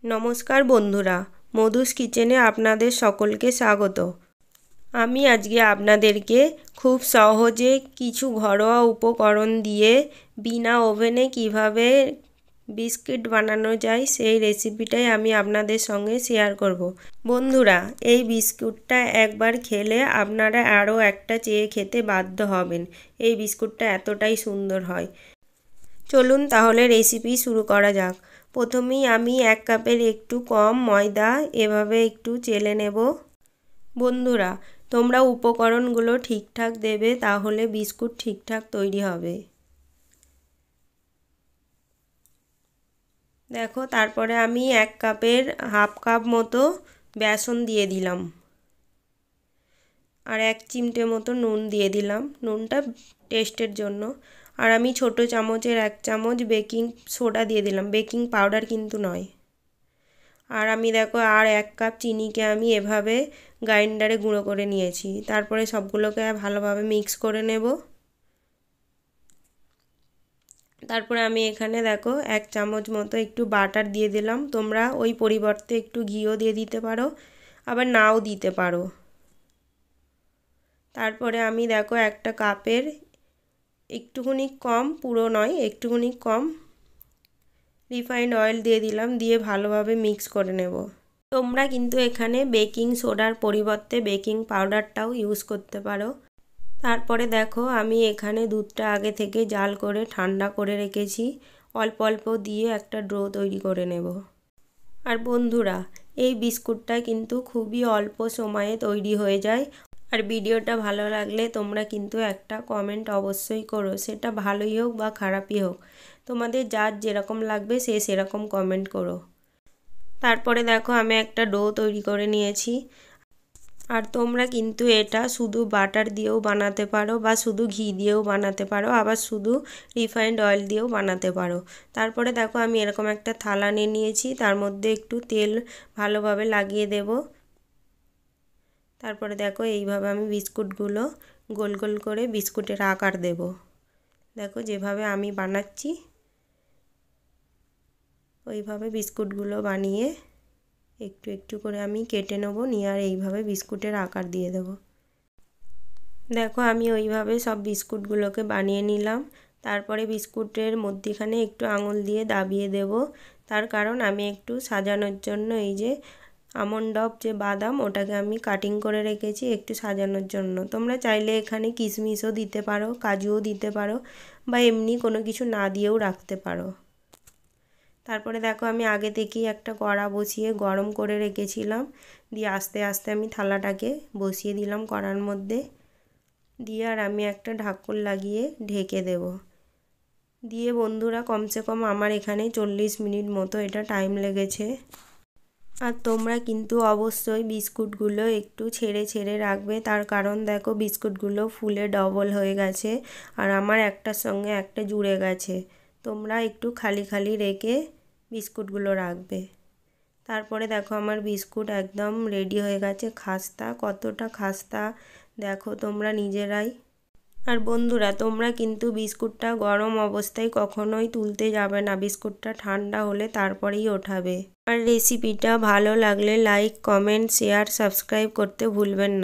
নমস্কার বন্ধুরা, মধুস কিচেনে আপনাদের সকলকে স্বাগত। আমি আজকে আপনাদেরকে খুব সহজে কিছু ঘরোয়া উপকরণ দিয়ে বিনা ওভেনে কিভাবে বিস্কিট বানানো যায় সেই রেসিপিটাই আমি আপনাদের সঙ্গে শেয়ার করব। বন্ধুরা, এই বিস্কুটটা একবার খেলে আপনারা আরও একটা চেয়ে খেতে বাধ্য হবেন। এই বিস্কুটটা এতটাই সুন্দর হয়। চলুন তাহলে রেসিপি শুরু করা যাক। প্রথমেই আমি 1 কাপের একটু কম ময়দা এভাবে একটু চেলে নেব। বন্ধুরা, তোমরা উপকরণগুলো ঠিকঠাক দেবে, তাহলে বিস্কুট ঠিকঠাক তৈরি হবে। দেখো, তারপরে আমি 1 কাপের হাফ কাপ মতো বেসন দিয়ে দিলাম, আর 1 চিমটে মতো নুন দিয়ে দিলাম, নুনটা টেস্টের জন্য। আর আমি ছোট চামচের 1 চামচ বেকিং সোডা দিয়ে দিলাম, বেকিং পাউডার কিন্তু নয়। আর আমি দেখো আর 1 কাপ চিনিকে আমি এভাবে গ্রাইন্ডারে গুঁড়ো করে নিয়েছি। তারপরে সবগুলোকে ভালোভাবে মিক্স করে নেব। তারপরে আমি এখানে দেখো 1 চামচ মতো একটু বাটার দিয়ে দিলাম। তোমরা ওই পরিবর্তে একটু ঘিও দিয়ে দিতে পারো, আবার নাও দিতে পারো। তারপরে আমি দেখো একটা কাপের একটুখানি কম, পুরো নয়, একটুখানি কম রিফাইন্ড অয়েল দিয়ে দিলাম, দিয়ে ভালোভাবে মিক্স করে নেব। তোমরা কিন্তু এখানে বেকিং সোডার পরিবর্তে বেকিং পাউডারটাও ইউজ করতে পারো। তারপরে দেখো আমি এখানে দুধটা আগে থেকে জাল করে ঠান্ডা করে রেখেছি। অল্প অল্প দিয়ে একটা ডো তৈরি করে নেব। আর বন্ধুরা, এই বিস্কুটটা কিন্তু খুবই অল্প সময়ে তৈরি হয়ে যায়। আর ভিডিওটা ভালো লাগলে তোমরা কিন্তু একটা কমেন্ট অবশ্যই করো, সেটা ভালোই হোক বা খারাপই হোক। তোমাদের যার যেরকম লাগবে সে সেরকম কমেন্ট করো। তারপরে দেখো আমি একটা ডো তৈরি করে নিয়েছি। আর তোমরা কিন্তু এটা শুধু বাটার দিয়েও বানাতে পারো, বা শুধু ঘি দিয়েও বানাতে পারো, আবার শুধু রিফাইন্ড অয়েল দিয়েও বানাতে পারো। তারপরে দেখো আমি এরকম একটা থালা নিয়ে নিয়েছি, তার মধ্যে একটু তেল ভালোভাবে লাগিয়ে দেব। তারপরে দেখো এইভাবে আমি বিস্কুটগুলো গোল গোল করে বিস্কুটের আকার দেব। দেখো যেভাবে আমি বানাচ্ছি ওইভাবে বিস্কুটগুলো বানিয়ে একটু একটু করে আমি কেটে নেব, নিয়ে আর এইভাবে বিস্কুটের আকার দিয়ে দেব। দেখো আমি ওইভাবে সব বিস্কুটগুলোকে বানিয়ে নিলাম। তারপরে বিস্কুটের মধ্যিখানে একটু আঙুল দিয়ে দাবিয়ে দেব, তার কারণ আমি একটু সাজানোর জন্য এই যে আমন্ড অফ যে বাদাম, ওটাকে আমি কাটিং করে রেখেছি একটু সাজানোর জন্য। তোমরা চাইলে এখানে কিশমিশও দিতে পারো, কাজুও দিতে পারো, বা এমনি কোনো কিছু না দিয়েও রাখতে পারো। তারপরে দেখো আমি আগে থেকেই একটা কড়া বসিয়ে গরম করে রেখেছিলাম, দিয়ে আস্তে আস্তে আমি থালাটাকে বসিয়ে দিলাম কড়ার মধ্যে, দিয়ে আর আমি একটা ঢাকন লাগিয়ে ঢেকে দেব। দিয়ে বন্ধুরা কমসে কম আমার এখানে 40 মিনিট মতো এটা টাইম লেগেছে। আর তোমরা কিন্তু অবশ্যই বিস্কুটগুলো একটু ছেড়ে ছেড়ে রাখবে, তার কারণ দেখো বিস্কুটগুলো ফুলে ডবল হয়ে গেছে, আর আমার একটার সঙ্গে একটা জুড়ে গেছে। তোমরা একটু খালি খালি রেখে বিস্কুটগুলো রাখবে। তারপরে দেখো আমার বিস্কুট একদম রেডি হয়ে গেছে। খাস্তা, কতটা খাস্তা দেখো তোমরা নিজেরাই। আর বন্ধুরা, তোমরা কিন্তু বিস্কুটটা গরম অবস্থায় কখনোই তুলতে যাবে না, বিস্কুটটা ঠান্ডা হলে তারপরেই ওঠাবে। আর রেসিপিটা ভালো লাগলে লাইক, কমেন্ট, শেয়ার, সাবস্ক্রাইব করতে ভুলবেন না।